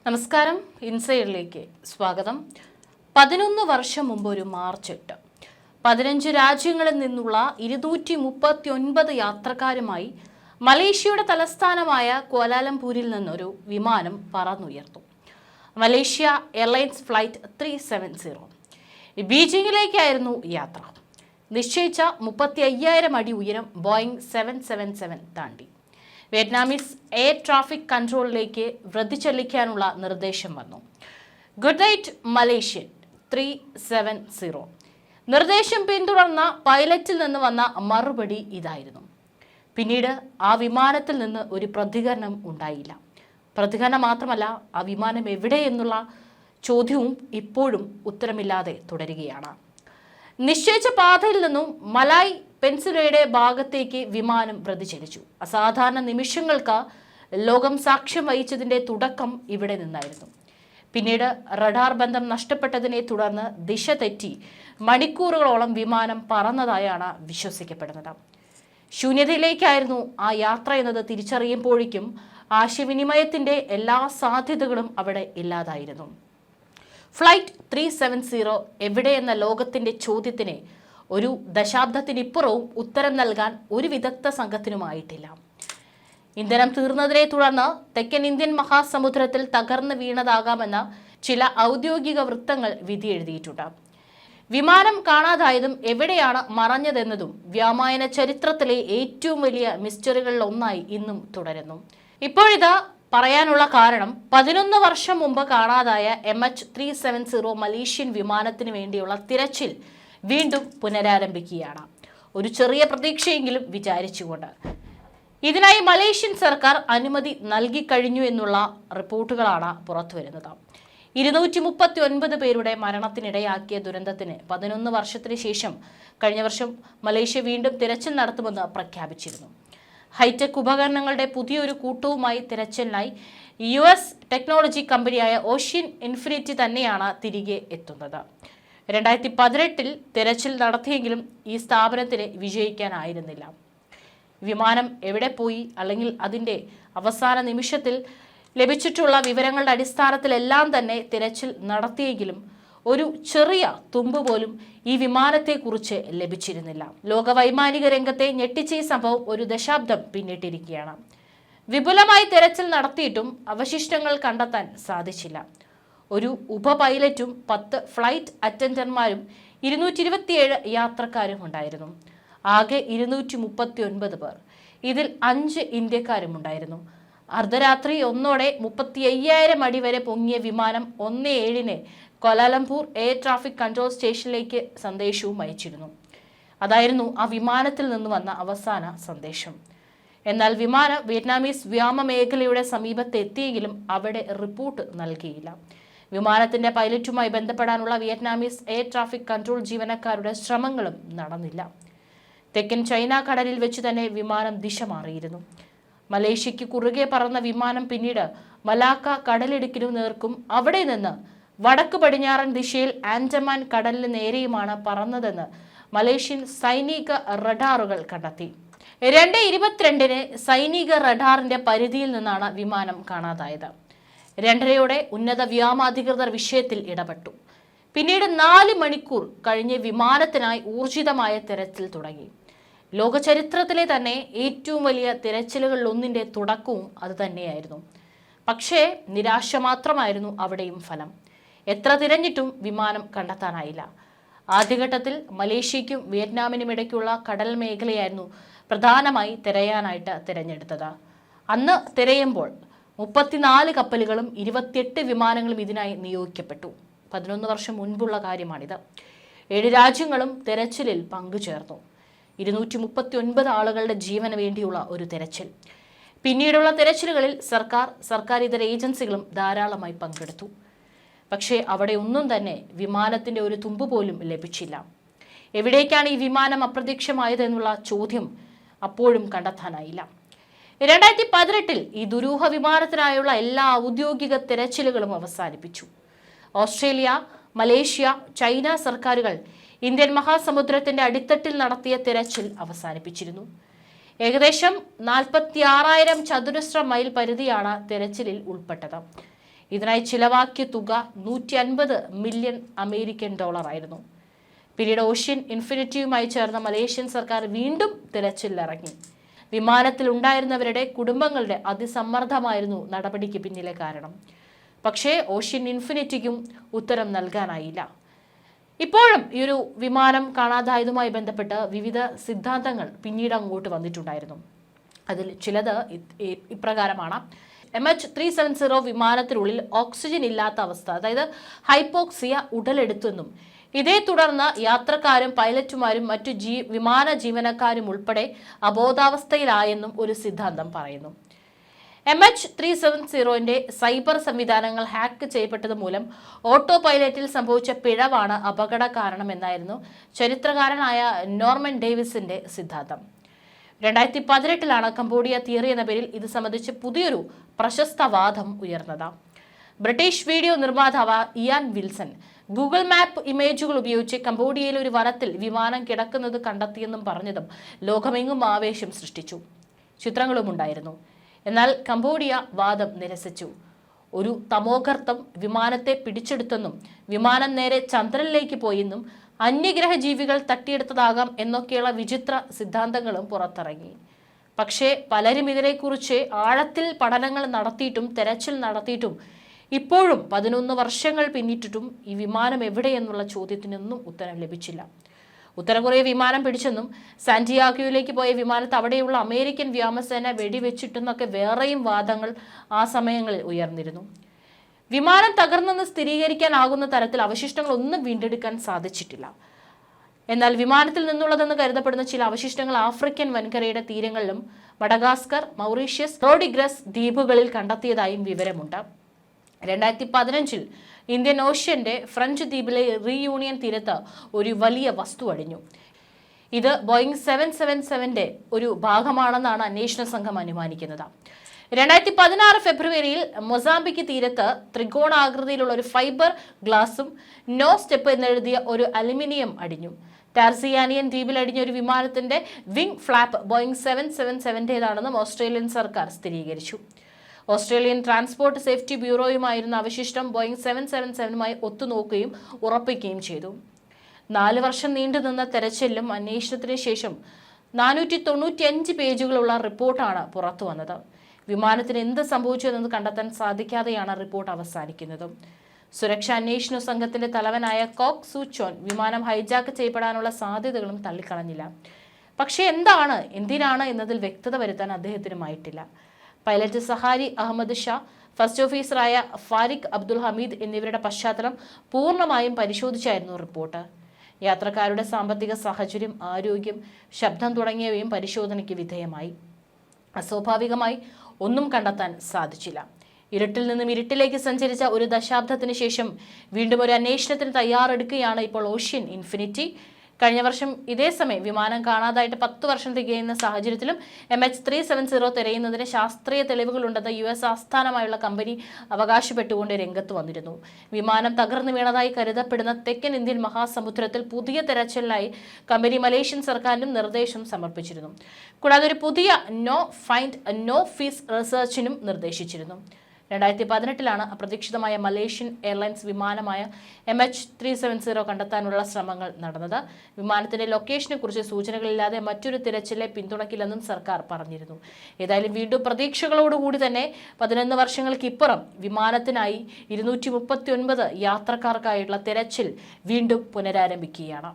നമസ്കാരം, ഇൻസൈഡിലേക്ക് സ്വാഗതം. 11 വർഷം മുമ്പ് ഒരു മാർച്ച് 8 15 രാജ്യങ്ങളിൽ നിന്നുള്ള 239 യാത്രക്കാരുമായി മലേഷ്യയുടെ തലസ്ഥാനമായ ക്വാലാലംപൂരിൽ നിന്നൊരു വിമാനം പറന്നുയർന്നു. മലേഷ്യ എയർലൈൻസ് ഫ്ലൈറ്റ് 370 ബീജിംഗിലേക്കായിരുന്നു യാത്ര. നിശ്ചയിച്ച 35,000 അടി ഉയരം ബോയിങ് 777 താണ്ടി. വിയറ്റ്നാമീസ് എയർ ട്രാഫിക് കൺട്രോളിലേക്ക് വൃദ്ധിച്ചെല്ലിക്കാനുള്ള നിർദ്ദേശം വന്നു. Good night Malaysian 370. നിർദ്ദേശം പിന്തുടർന്ന പൈലറ്റിൽ നിന്ന് വന്ന മറുപടി ഇതായിരുന്നു. പിന്നീട് ആ വിമാനത്തിൽ നിന്ന് ഒരു പ്രതികരണം ഉണ്ടായില്ല. പ്രതികരണം മാത്രമല്ല, ആ വിമാനം എവിടെ എന്നുള്ള ചോദ്യവും ഇപ്പോഴും ഉത്തരമില്ലാതെ തുടരുകയാണ്. നിശ്ചയിച്ച പാതയിൽ നിന്നും മലായ് പെൻസുലയുടെ ഭാഗത്തേക്ക് വിമാനം വ്യതിചലിച്ചു. അസാധാരണ നിമിഷങ്ങൾക്ക് ലോകം സാക്ഷ്യം വഹിച്ചതിന്റെ തുടക്കം ഇവിടെ നിന്നായിരുന്നു. പിന്നീട് റഡാർ ബന്ധം നഷ്ടപ്പെട്ടതിനെ തുടർന്ന് ദിശ തെറ്റി മണിക്കൂറുകളോളം വിമാനം പറന്നതായാണ് വിശ്വസിക്കപ്പെടുന്നത്. ശൂന്യതയിലേക്കായിരുന്നു ആ യാത്ര എന്നത് തിരിച്ചറിയുമ്പോഴേക്കും ആശയവിനിമയത്തിന്റെ എല്ലാ സാധ്യതകളും അവിടെ ഇല്ലാതായിരുന്നു. ഫ്ലൈറ്റ് 370 എവിടെയെന്ന ലോകത്തിന്റെ ചോദ്യത്തിന് ഒരു ദശാബ്ദത്തിനിപ്പുറവും ഉത്തരം നൽകാൻ ഒരു വിദഗ്ധ സംഘത്തിനുമായിട്ടില്ല. ഇന്ധനം തീർന്നതിനെ തുടർന്ന് തെക്കൻ ഇന്ത്യൻ മഹാസമുദ്രത്തിൽ തകർന്നു വീണതാകാമെന്ന് ചില ഔദ്യോഗിക വൃത്തങ്ങൾ വിധി എഴുതിയിട്ടുണ്ട്. വിമാനം കാണാതായതും എവിടെയാണ് മറഞ്ഞതെന്നതും വ്യോമയാന ചരിത്രത്തിലെ ഏറ്റവും വലിയ മിസ്റ്ററികളിൽ ഒന്നായി ഇന്നും തുടരുന്നു. ഇപ്പോഴിത് പറയാനുള്ള കാരണം 11 വർഷം മുമ്പ് കാണാതായ MH370 മലേഷ്യൻ വിമാനത്തിന് വേണ്ടിയുള്ള തിരച്ചിൽ വീണ്ടും പുനരാരംഭിക്കുകയാണ്. ഒരു ചെറിയ പ്രതീക്ഷയെങ്കിലും വിചാരിച്ചുകൊണ്ട്. ഇതിനായി മലേഷ്യൻ സർക്കാർ അനുമതി നൽകിക്കഴിഞ്ഞു എന്നുള്ള റിപ്പോർട്ടുകളാണ് പുറത്തുവരുന്നത്. 239 പേരുടെ മരണത്തിനിടയാക്കിയ ദുരന്തത്തിന് 11 വർഷത്തിന് ശേഷം കഴിഞ്ഞ വർഷം മലേഷ്യ വീണ്ടും തിരച്ചിൽ നടത്തുമെന്ന് പ്രഖ്യാപിച്ചിരുന്നു. ഹൈടെക് ഉപകരണങ്ങളുടെ പുതിയൊരു കൂട്ടവുമായി തിരച്ചിലിനായി US ടെക്നോളജി കമ്പനിയായ ഓഷ്യൻ ഇൻഫിനിറ്റി തന്നെയാണ് തിരികെ എത്തുന്നത്. 2018 തിരച്ചിൽ നടത്തിയെങ്കിലും ഈ സ്ഥാപനത്തിന് വിജയിക്കാനായിരുന്നില്ല. വിമാനം എവിടെ പോയി, അല്ലെങ്കിൽ അതിൻ്റെ അവസാന നിമിഷത്തിൽ ലഭിച്ചിട്ടുള്ള വിവരങ്ങളുടെ അടിസ്ഥാനത്തിലെല്ലാം തന്നെ തിരച്ചിൽ നടത്തിയെങ്കിലും ഒരു ചെറിയ തുമ്പ് പോലും ഈ വിമാനത്തെക്കുറിച്ച് ലഭിച്ചിരുന്നില്ല. ലോകവൈമാനിക രംഗത്തെ ഞെട്ടിച്ച ഈ സംഭവം ഒരു ദശാബ്ദം പിന്നിട്ടിരിക്കുകയാണ്. വിപുലമായി തിരച്ചിൽ നടത്തിയിട്ടും അവശിഷ്ടങ്ങൾ കണ്ടെത്താൻ സാധിച്ചില്ല. ഒരു ഉപ പൈലറ്റും 10 ഫ്ലൈറ്റ് അറ്റൻഡർമാരും 227 യാത്രക്കാരും ഉണ്ടായിരുന്നു. ആകെ 239 പേർ. ഇതിൽ 5 ഇന്ത്യക്കാരും ഉണ്ടായിരുന്നു. അർദ്ധരാത്രി 1 35,000 അടി വരെ പൊങ്ങിയ വിമാനം 1:07 ക്വാലാലംപൂർ എയർ ട്രാഫിക് കൺട്രോൾ സ്റ്റേഷനിലേക്ക് സന്ദേശവും അയച്ചിരുന്നു. അതായിരുന്നു ആ വിമാനത്തിൽ നിന്ന് വന്ന അവസാന സന്ദേശം. എന്നാൽ വിമാനം വിയറ്റ്നാമീസ് വ്യോമ മേഖലയുടെ സമീപത്ത് എത്തിയെങ്കിലും അവിടെ റിപ്പോർട്ട് നൽകിയില്ല. വിമാനത്തിന്റെ പൈലറ്റുമായി ബന്ധപ്പെടാനുള്ള വിയറ്റ്നാമീസ് എയർ ട്രാഫിക് കൺട്രോൾ ജീവനക്കാരുടെ ശ്രമങ്ങളും നടന്നില്ല. തെക്കൻ ചൈന കടലിൽ വെച്ച് തന്നെ വിമാനം ദിശ മാറിയിരുന്നു. മലേഷ്യയ്ക്ക് കുറുകെ പറന്ന വിമാനം പിന്നീട് മലാക്ക കടലിടുക്കിനു നേർക്കും അവിടെ നിന്ന് വടക്ക് പടിഞ്ഞാറൻ ദിശയിൽ ആൻഡമാൻ കടലിന് നേരെയുമാണ് പറന്നതെന്ന് മലേഷ്യൻ സൈനിക റഡാറുകൾ കണ്ടെത്തി. 2:22 സൈനിക റഡാറിന്റെ പരിധിയിൽ നിന്നാണ് വിമാനം കാണാതായത്. 2:30 ഉന്നത വ്യോമാധികൃതർ വിഷയത്തിൽ ഇടപെട്ടു. പിന്നീട് 4 മണിക്കൂർ കഴിഞ്ഞ് വിമാനത്തിനായി ഊർജിതമായ തിരച്ചിൽ തുടങ്ങി. ലോക ചരിത്രത്തിലെ തന്നെ ഏറ്റവും വലിയ തിരച്ചിലുകളിലൊന്നിന്റെ തുടക്കവും അത് തന്നെയായിരുന്നു. പക്ഷേ നിരാശ മാത്രമായിരുന്നു അവിടെയും ഫലം. എത്ര തിരഞ്ഞിട്ടും വിമാനം കണ്ടെത്താനായില്ല. ആദ്യഘട്ടത്തിൽ മലേഷ്യയ്ക്കും വിയറ്റ്നാമിനും ഇടയ്ക്കുള്ള കടൽ മേഖലയായിരുന്നു പ്രധാനമായി തിരയാനായിട്ട് തിരഞ്ഞെടുത്തത്. അന്ന് തിരയുമ്പോൾ 34 കപ്പലുകളും 28 വിമാനങ്ങളും ഇതിനായി നിയോഗിക്കപ്പെട്ടു. 11 വർഷം മുൻപുള്ള കാര്യമാണിത്. 7 രാജ്യങ്ങളും തെരച്ചിലിൽ പങ്കുചേർന്നു. 239 ആളുകളുടെ ജീവന് വേണ്ടിയുള്ള ഒരു തെരച്ചിൽ. പിന്നീടുള്ള തെരച്ചിലുകളിൽ സർക്കാർ ഇതര ഏജൻസികളും ധാരാളമായി പങ്കെടുത്തു. പക്ഷേ അവിടെ ഒന്നും തന്നെ വിമാനത്തിന്റെ ഒരു തുമ്പ് പോലും ലഭിച്ചില്ല. എവിടേക്കാണ് ഈ വിമാനം അപ്രത്യക്ഷമായത് എന്നുള്ള ചോദ്യം അപ്പോഴും കണ്ടെത്താനായില്ല. 2018 ഈ ദുരൂഹ വിമാനത്തിനായുള്ള എല്ലാ ഔദ്യോഗിക തിരച്ചിലുകളും അവസാനിപ്പിച്ചു. ഓസ്ട്രേലിയ, മലേഷ്യ, ചൈന സർക്കാരുകൾ ഇന്ത്യൻ മഹാസമുദ്രത്തിന്റെ അടിത്തട്ടിൽ നടത്തിയ തിരച്ചിൽ അവസാനിപ്പിച്ചിരുന്നു. ഏകദേശം 46,000 ചതുരശ്ര മൈൽ പരിധിയാണ് തിരച്ചിലിൽ ഉൾപ്പെട്ടത്. ഇതിനായി ചിലവാക്കിയ തുക 150 മില്യൺ അമേരിക്കൻ ഡോളർ ആയിരുന്നു. പിന്നീട് ഓഷ്യൻ ഇൻഫിനിറ്റിയുമായി ചേർന്ന മലേഷ്യൻ സർക്കാർ വീണ്ടും തിരച്ചിലിറങ്ങി. വിമാനത്തിൽ ഉണ്ടായിരുന്നവരുടെ കുടുംബങ്ങളുടെ അതിസമ്മർദ്ദമായിരുന്നു നടപടിക്ക് പിന്നിലെ കാരണം. പക്ഷേ ഓഷ്യൻ ഇൻഫിനിറ്റിക്കും ഉത്തരം നൽകാനായില്ല. ഇപ്പോഴും ഈ ഒരു വിമാനം കാണാതായതുമായി ബന്ധപ്പെട്ട് വിവിധ സിദ്ധാന്തങ്ങൾ പിന്നീട് അങ്ങോട്ട് വന്നിട്ടുണ്ടായിരുന്നു. അതിൽ ചിലത് ഇപ്രകാരമാണ്. MH370 വിമാനത്തിനുള്ളിൽ ഓക്സിജൻ ഇല്ലാത്ത അവസ്ഥ, അതായത് ഹൈപ്പോക്സിയ ഉടലെടുത്തെന്നും ഇതേ തുടർന്ന് യാത്രക്കാരും പൈലറ്റുമാരും മറ്റു വിമാന ജീവനക്കാരും ഉൾപ്പെടെ അബോധാവസ്ഥയിലായെന്നും ഒരു സിദ്ധാന്തം പറയുന്നു. MH370 സൈബർ സംവിധാനങ്ങൾ ഹാക്ക് ചെയ്യപ്പെട്ടത് മൂലം ഓട്ടോ പൈലറ്റിൽ സംഭവിച്ച പിഴവാണ് അപകട കാരണമെന്നായിരുന്നു ചരിത്രകാരനായ നോർമൻ ഡേവിസിന്റെ സിദ്ധാന്തം. 2018 കംബോഡിയ തിയറി എന്ന പേരിൽ ഇത് സംബന്ധിച്ച് പുതിയൊരു പ്രശസ്ത വാദം ഉയർന്നത്. ബ്രിട്ടീഷ് വീഡിയോ നിർമ്മാതാവ് ഇയാൻ വിൽസൺ ഗൂഗിൾ മാപ്പ് ഇമേജുകൾ ഉപയോഗിച്ച് കംബോഡിയയിലെ ഒരു വനത്തിൽ വിമാനം കിടക്കുന്നത് കണ്ടെത്തിയെന്നും പറഞ്ഞതും ലോകമെങ്ങും ആവേശം സൃഷ്ടിച്ചു. ചിത്രങ്ങളും ഉണ്ടായിരുന്നു. എന്നാൽ കംബോഡിയ വാദം നിരസിച്ചു. ഒരു തമോഗർത്തം വിമാനത്തെ പിടിച്ചെടുത്തെന്നും വിമാനം നേരെ ചന്ദ്രനിലേക്ക് പോയെന്നും അന്യഗ്രഹ ജീവികൾ തട്ടിയെടുത്തതാകാം എന്നൊക്കെയുള്ള വിചിത്ര സിദ്ധാന്തങ്ങളും പുറത്തിറങ്ങി. പക്ഷേ പലരും ഇതിനെക്കുറിച്ച് ആഴത്തിൽ പഠനങ്ങൾ നടത്തിയിട്ടും തെരച്ചിൽ നടത്തിയിട്ടും ഇപ്പോഴും 11 വർഷങ്ങൾ പിന്നിട്ടിട്ടും ഈ വിമാനം എവിടെയെന്നുള്ള ചോദ്യത്തിനൊന്നും ഉത്തരം ലഭിച്ചില്ല. ഉത്തര കൊറിയ വിമാനം പിടിച്ചെന്നും സാന്റിയാഗോയിലേക്ക് പോയ വിമാനത്ത് അവിടെയുള്ള അമേരിക്കൻ വ്യോമസേന വെടിവെച്ചിട്ടെന്നൊക്കെ വേറെയും വാദങ്ങൾ ആ സമയങ്ങളിൽ ഉയർന്നിരുന്നു. വിമാനം തകർന്നെന്ന് സ്ഥിരീകരിക്കാനാകുന്ന തരത്തിൽ അവശിഷ്ടങ്ങളൊന്നും വീണ്ടെടുക്കാൻ സാധിച്ചിട്ടില്ല. എന്നാൽ വിമാനത്തിൽ നിന്നുള്ളതെന്ന് കരുതപ്പെടുന്ന ചില അവശിഷ്ടങ്ങൾ ആഫ്രിക്കൻ വൻകരയുടെ തീരങ്ങളിലും മഡഗാസ്കർ, മൗറീഷ്യസ്, റോഡിഗ്രസ് ദ്വീപുകളിൽ കണ്ടെത്തിയതായും വിവരമുണ്ട്. 2015 ഇന്ത്യൻ ഓഷ്യന്റെ ഫ്രഞ്ച് ദ്വീപിലെ റീയൂണിയൻ തീരത്ത് ഒരു വലിയ വസ്തു അടിഞ്ഞു. ഇത് ബോയിങ് 777 ഒരു ഭാഗമാണെന്നാണ് അന്വേഷണ സംഘം അനുമാനിക്കുന്നത്. 2016 ഫെബ്രുവരിയിൽ മൊസാംബിക്ക് തീരത്ത് ത്രികോണാകൃതിയിലുള്ള ഒരു ഫൈബർ ഗ്ലാസും നോ സ്റ്റെപ്പ് എന്നെഴുതിയ ഒരു അലുമിനിയം അടിഞ്ഞു. ടാർസിയാനിയൻ ദ്വീപിൽ അടിഞ്ഞ ഒരു വിമാനത്തിന്റെ വിംഗ് ഫ്ലാപ്പ് ബോയിങ് 777 ഓസ്ട്രേലിയൻ സർക്കാർ സ്ഥിരീകരിച്ചു. ഓസ്ട്രേലിയൻ ട്രാൻസ്പോർട്ട് സേഫ്റ്റി ബ്യൂറോയുമായിരുന്ന അവശിഷ്ടം ബോയിങ് 777 ഒത്തുനോക്കുകയും ഉറപ്പിക്കുകയും ചെയ്തു. 4 വർഷം നീണ്ടുനിന്ന തെരച്ചിലും അന്വേഷണത്തിന് ശേഷം 495 പേജുകളുള്ള റിപ്പോർട്ടാണ് പുറത്തു വന്നത്. വിമാനത്തിന് എന്ത് സംഭവിച്ചതെന്ന് കണ്ടെത്താൻ സാധിക്കാതെയാണ് റിപ്പോർട്ട് അവസാനിക്കുന്നത്. സുരക്ഷാ അന്വേഷണ സംഘത്തിന്റെ തലവനായ കോക് സു ചോൻ വിമാനം ഹൈജാക്ക് ചെയ്യപ്പെടാനുള്ള സാധ്യതകളും തള്ളിക്കളഞ്ഞില്ല. പക്ഷേ എന്തിനാണ് എന്നതിൽ വ്യക്തത വരുത്താൻ അദ്ദേഹത്തിനുമായിട്ടില്ല. പൈലറ്റ് സഹാരി അഹമ്മദ് ഷാ, ഫസ്റ്റ് ഓഫീസറായ ഫാരിഖ് അബ്ദുൽ ഹമീദ് എന്നിവരുടെ പശ്ചാത്തലം പൂർണ്ണമായും പരിശോധിച്ചായിരുന്നു റിപ്പോർട്ട്. യാത്രക്കാരുടെ സാമ്പത്തിക സാഹചര്യം, ആരോഗ്യം, ശബ്ദം തുടങ്ങിയവയും പരിശോധനയ്ക്ക് വിധേയമായി. അസ്വാഭാവികമായി ഒന്നും കണ്ടെത്താൻ സാധിച്ചില്ല. ഇരുട്ടിൽ നിന്നും ഇരുട്ടിലേക്ക് സഞ്ചരിച്ച ഒരു ദശാബ്ദത്തിന് ശേഷം വീണ്ടും ഒരു അന്വേഷണത്തിന് തയ്യാറെടുക്കുകയാണ് ഇപ്പോൾ ഓഷ്യൻ ഇൻഫിനിറ്റി. കഴിഞ്ഞ വർഷം ഇതേ സമയം വിമാനം കാണാതായിട്ട് 10 വർഷം തികയുന്ന സാഹചര്യത്തിലും MH370 തിരയുന്നതിന് ശാസ്ത്രീയ തെളിവുകളുണ്ടെന്ന് US ആസ്ഥാനമായുള്ള കമ്പനി അവകാശപ്പെട്ടുകൊണ്ട് രംഗത്ത് വന്നിരുന്നു. വിമാനം തകർന്നു വീണതായി കരുതപ്പെടുന്ന തെക്കൻ ഇന്ത്യൻ മഹാസമുദ്രത്തിൽ പുതിയ തെരച്ചിലിനായി കമ്പനി മലേഷ്യൻ സർക്കാരിനും നിർദ്ദേശം സമർപ്പിച്ചിരുന്നു. കൂടാതെ ഒരു പുതിയ നോ ഫൈൻഡ് നോ ഫീസ് റിസർച്ചിനും നിർദ്ദേശിച്ചിരുന്നു. 2018 അപ്രതീക്ഷിതമായ മലേഷ്യൻ എയർലൈൻസ് വിമാനമായ MH370 കണ്ടെത്താനുള്ള ശ്രമങ്ങൾ നടന്നത്. വിമാനത്തിന്റെ ലൊക്കേഷനെ കുറിച്ച് സൂചനകളില്ലാതെ മറ്റൊരു തിരച്ചിലെ പിന്തുണയ്ക്കില്ലെന്നും സർക്കാർ പറഞ്ഞിരുന്നു. ഏതായാലും വീണ്ടും പ്രതീക്ഷകളോടുകൂടി തന്നെ 11 വർഷങ്ങൾക്കിപ്പുറം വിമാനത്തിനായി 239 യാത്രക്കാർക്കായുള്ള തിരച്ചിൽ വീണ്ടും പുനരാരംഭിക്കുകയാണ്.